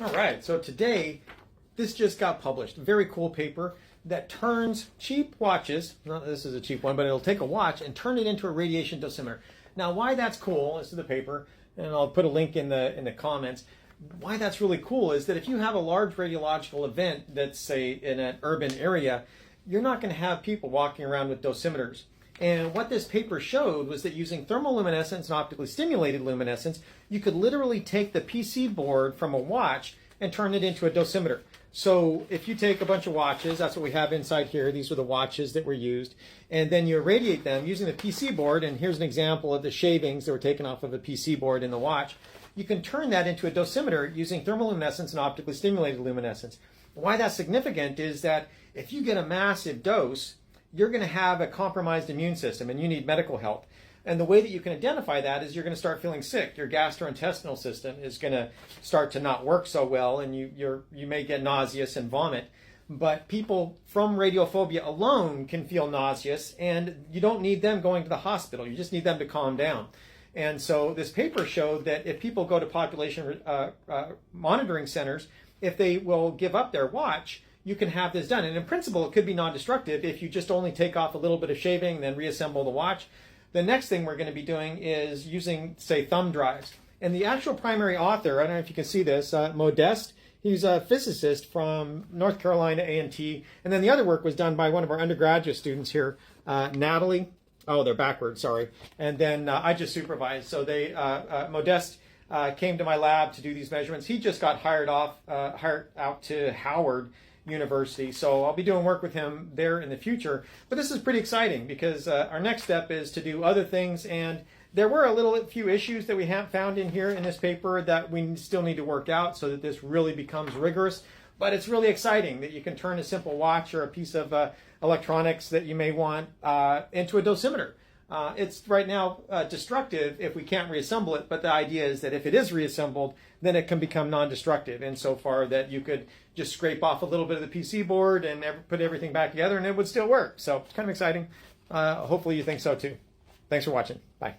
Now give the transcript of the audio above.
All right, so today, this just got published. Very cool paper that turns cheap watches, not this is a cheap one, but it'll take a watch and turn it into a radiation dosimeter. Now, why that's cool, this is the paper, and I'll put a link in the comments. Why that's really cool is that if you have a large radiological event that's, say, in an urban area, you're not going to have people walking around with dosimeters. And what this paper showed was that using thermoluminescence and optically stimulated luminescence, you could literally take the PC board from a watch and turn it into a dosimeter. So if you take a bunch of watches, that's what we have inside here, these are the watches that were used, and then you irradiate them using the PC board, and here's an example of the shavings that were taken off of a PC board in the watch. You can turn that into a dosimeter using thermoluminescence and optically stimulated luminescence. Why that's significant is that if you get a massive dose, you're going to have a compromised immune system and you need medical help. And the way that you can identify that is you're going to start feeling sick. Your gastrointestinal system is going to start to not work so well, and you may get nauseous and vomit. But people from radiophobia alone can feel nauseous, and you don't need them going to the hospital. You just need them to calm down. And so this paper showed that if people go to population monitoring centers, if they will give up their watch, you can have this done. And in principle, it could be non-destructive if you just only take off a little bit of shaving and then reassemble the watch. The next thing we're going to be doing is using, say, thumb drives. And the actual primary author, I don't know if you can see this, Modeste, he's a physicist from North Carolina A&T. And then the other work was done by one of our undergraduate students here, Natalie. Oh, they're backwards, sorry. And then I just supervised. So Modeste came to my lab to do these measurements. He just got hired out to Howard University. So I'll be doing work with him there in the future. But this is pretty exciting because our next step is to do other things. And there were a few issues that we have found in here in this paper that we still need to work out so that this really becomes rigorous. But it's really exciting that you can turn a simple watch or a piece of electronics that you may want into a dosimeter. It's right now destructive if we can't reassemble it, but the idea is that if it is reassembled, then it can become non-destructive insofar that you could just scrape off a little bit of the PC board and put everything back together and it would still work. So it's kind of exciting. Hopefully you think so too. Thanks for watching. Bye.